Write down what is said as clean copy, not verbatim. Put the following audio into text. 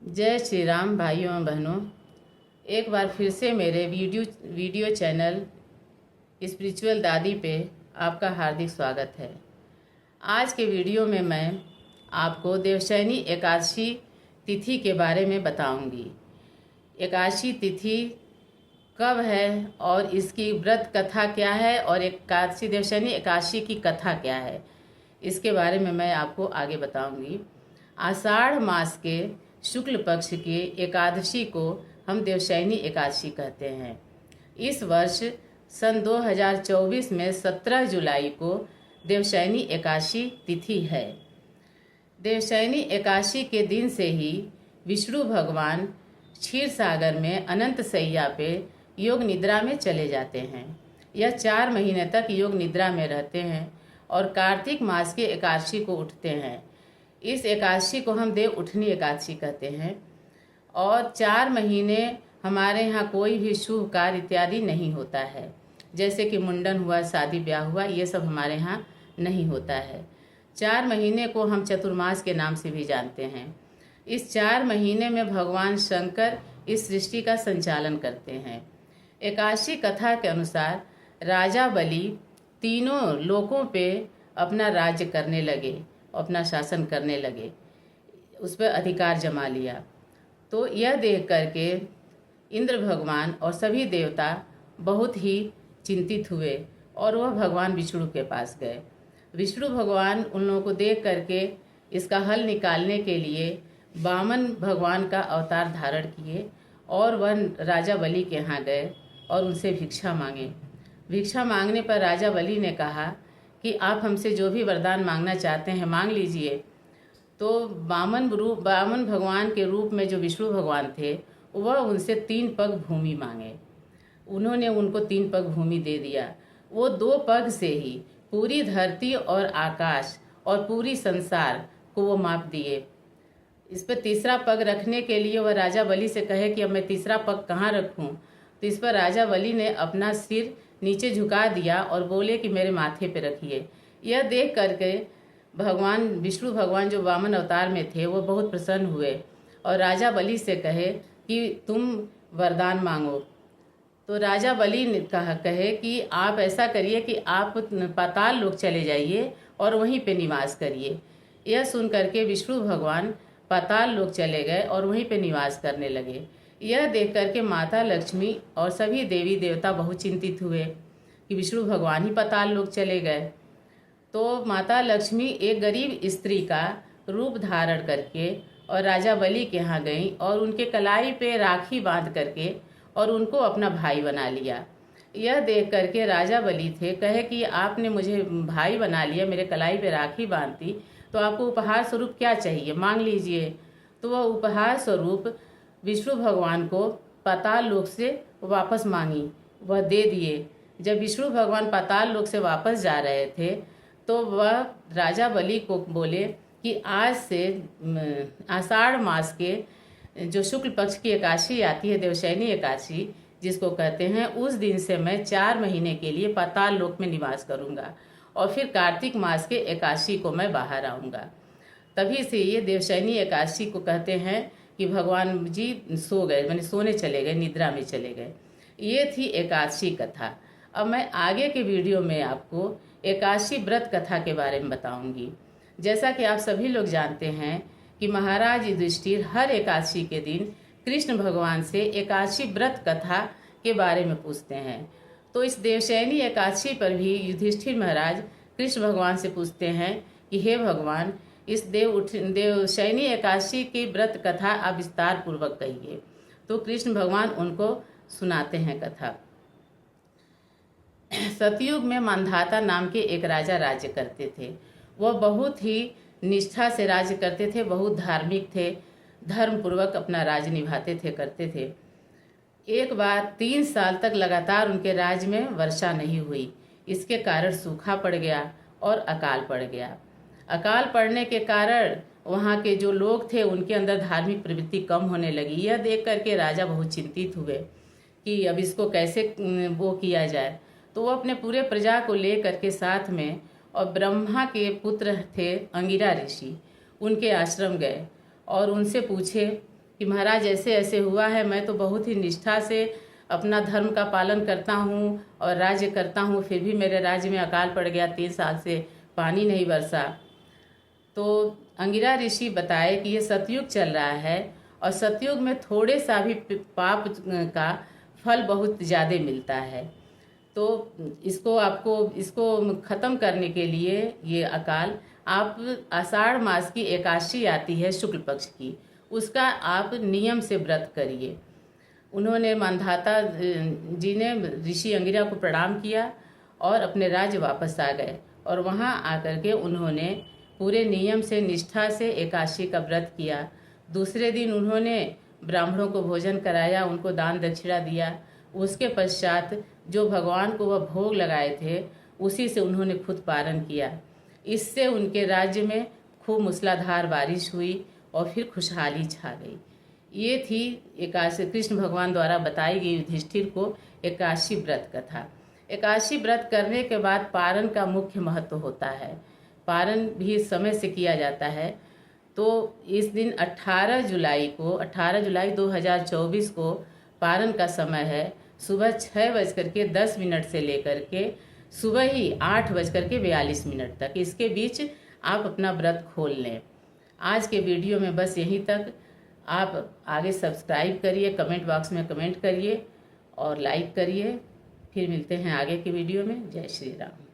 जय श्री राम भाइयों एवं बहनों। एक बार फिर से मेरे वीडियो चैनल स्पिरिचुअल दादी पे आपका हार्दिक स्वागत है। आज के वीडियो में मैं आपको देवशयनी एकादशी तिथि के बारे में बताऊंगी। एकादशी तिथि कब है और इसकी व्रत कथा क्या है और देवशयनी एकादशी की कथा क्या है, इसके बारे में मैं आपको आगे बताऊंगी। आषाढ़ मास के शुक्ल पक्ष के एकादशी को हम देवशयनी एकादशी कहते हैं। इस वर्ष सन 2024 में 17 जुलाई को देवशयनी एकादशी तिथि है। देवशयनी एकादशी के दिन से ही विष्णु भगवान क्षीर सागर में अनंत सैया पे योग निद्रा में चले जाते हैं। यह 4 महीने तक योग निद्रा में रहते हैं और कार्तिक मास के एकादशी को उठते हैं। इस एकादशी को हम देव उठनी एकादशी कहते हैं। और 4 महीने हमारे यहाँ कोई भी शुभ कार्य इत्यादि नहीं होता है, जैसे कि मुंडन हुआ, शादी ब्याह हुआ, ये सब हमारे यहाँ नहीं होता है। 4 महीने को हम चतुर्मास के नाम से भी जानते हैं। इस 4 महीने में भगवान शंकर इस सृष्टि का संचालन करते हैं। एकादशी कथा के अनुसार राजा बलि तीनों लोकों पे अपना राज्य करने लगे, अपना शासन करने लगे, उस पर अधिकार जमा लिया। तो यह देख करके इंद्र भगवान और सभी देवता बहुत ही चिंतित हुए और वह भगवान विष्णु के पास गए। विष्णु भगवान उन लोगों को देख करके इसका हल निकालने के लिए वामन भगवान का अवतार धारण किए और वह राजा बलि के यहाँ गए और उनसे भिक्षा मांगे। भिक्षा मांगने पर राजा बलि ने कहा कि आप हमसे जो भी वरदान मांगना चाहते हैं मांग लीजिए। तो वामन भगवान के रूप में जो विष्णु भगवान थे वह उनसे 3 पग भूमि मांगे। उन्होंने उनको 3 पग भूमि दे दिया। वो 2 पग से ही पूरी धरती और आकाश और पूरी संसार को वो माप दिए। इस पर तीसरा पग रखने के लिए वह राजा बलि से कहे कि अब मैं तीसरा पग कहाँ रखूँ। तो इस पर राजा बलि ने अपना सिर नीचे झुका दिया और बोले कि मेरे माथे पे रखिए। यह देख करके भगवान विष्णु भगवान जो वामन अवतार में थे वो बहुत प्रसन्न हुए और राजा बलि से कहे कि तुम वरदान मांगो। तो राजा बलि ने कहे कि आप ऐसा करिए कि आप पाताल लोक चले जाइए और वहीं पे निवास करिए। यह सुन करके विष्णु भगवान पाताल लोक चले गए और वहीं पे निवास करने लगे। यह देख करके माता लक्ष्मी और सभी देवी देवता बहुत चिंतित हुए कि विष्णु भगवान ही पाताल लोक चले गए। तो माता लक्ष्मी एक गरीब स्त्री का रूप धारण करके और राजा बलि के यहाँ गई और उनके कलाई पे राखी बांध करके और उनको अपना भाई बना लिया। यह देख करके राजा बलि थे कहे कि आपने मुझे भाई बना लिया, मेरे कलाई पे राखी बांधती, तो आपको उपहार स्वरूप क्या चाहिए, मांग लीजिए। तो वह उपहार स्वरूप विष्णु भगवान को पाताल लोक से वापस मांगी, वह दे दिए। जब विष्णु भगवान पाताल लोक से वापस जा रहे थे तो वह राजा बलि को बोले कि आज से आषाढ़ मास के जो शुक्ल पक्ष की एकादशी आती है, देवशयनी एकादशी जिसको कहते हैं, उस दिन से मैं 4 महीने के लिए पाताल लोक में निवास करूंगा और फिर कार्तिक मास के एकादशी को मैं बाहर आऊँगा। तभी से ये देवशयनी एकादशी को कहते हैं कि भगवान जी सो गए, माने सोने चले गए, निद्रा में चले गए। ये थी एकादशी कथा। अब मैं आगे के वीडियो में आपको एकादशी व्रत कथा के बारे में बताऊंगी। जैसा कि आप सभी लोग जानते हैं कि महाराज युधिष्ठिर हर एकादशी के दिन कृष्ण भगवान से एकादशी व्रत कथा के बारे में पूछते हैं। तो इस देवशयनी एकादशी पर भी युधिष्ठिर महाराज कृष्ण भगवान से पूछते हैं कि हे भगवान, इस देवशयनी एकादशी की व्रत कथा आप विस्तार पूर्वक कहिए। तो कृष्ण भगवान उनको सुनाते हैं कथा। सतयुग में मंधाता नाम के एक राजा राज्य करते थे। वह बहुत ही निष्ठा से राज्य करते थे, बहुत धार्मिक थे, धर्म पूर्वक अपना राज्य निभाते थे, करते थे। एक बार 3 साल तक लगातार उनके राज्य में वर्षा नहीं हुई। इसके कारण सूखा पड़ गया और अकाल पड़ गया। अकाल पड़ने के कारण वहाँ के जो लोग थे उनके अंदर धार्मिक प्रवृत्ति कम होने लगी। यह देख करके राजा बहुत चिंतित हुए कि अब इसको कैसे वो किया जाए। तो वो अपने पूरे प्रजा को ले करके साथ में और ब्रह्मा के पुत्र थे अंगिरा ऋषि, उनके आश्रम गए और उनसे पूछे कि महाराज ऐसे ऐसे हुआ है, मैं तो बहुत ही निष्ठा से अपना धर्म का पालन करता हूँ और राज्य करता हूँ, फिर भी मेरे राज्य में अकाल पड़ गया, 3 साल से पानी नहीं बरसा। तो अंगिरा ऋषि बताए कि ये सतयुग चल रहा है और सतयुग में थोड़े सा भी पाप का फल बहुत ज़्यादा मिलता है। तो इसको ख़त्म करने के लिए ये अकाल, आप आषाढ़ मास की एकादशी आती है शुक्ल पक्ष की, उसका आप नियम से व्रत करिए। उन्होंने मानधाता जी ने ऋषि अंगिरा को प्रणाम किया और अपने राज्य वापस आ गए और वहाँ आकर के उन्होंने पूरे नियम से निष्ठा से एकादशी का व्रत किया। दूसरे दिन उन्होंने ब्राह्मणों को भोजन कराया, उनको दान दक्षिणा दिया। उसके पश्चात जो भगवान को वह भोग लगाए थे उसी से उन्होंने खुद पारण किया। इससे उनके राज्य में खूब मूसलाधार बारिश हुई और फिर खुशहाली छा गई। ये थी एकादशी, कृष्ण भगवान द्वारा बताई गई युधिष्ठिर को एकादशी व्रत कथा। एकादशी व्रत करने के बाद पारण का मुख्य महत्व होता है। पारण भी समय से किया जाता है। तो इस दिन 18 जुलाई 2024 को पारण का समय है। सुबह 6:10 से लेकर के सुबह ही 8:42 तक, इसके बीच आप अपना व्रत खोल लें। आज के वीडियो में बस यहीं तक। आप आगे सब्सक्राइब करिए, कमेंट बॉक्स में कमेंट करिए और लाइक करिए। फिर मिलते हैं आगे के वीडियो में। जय श्री राम।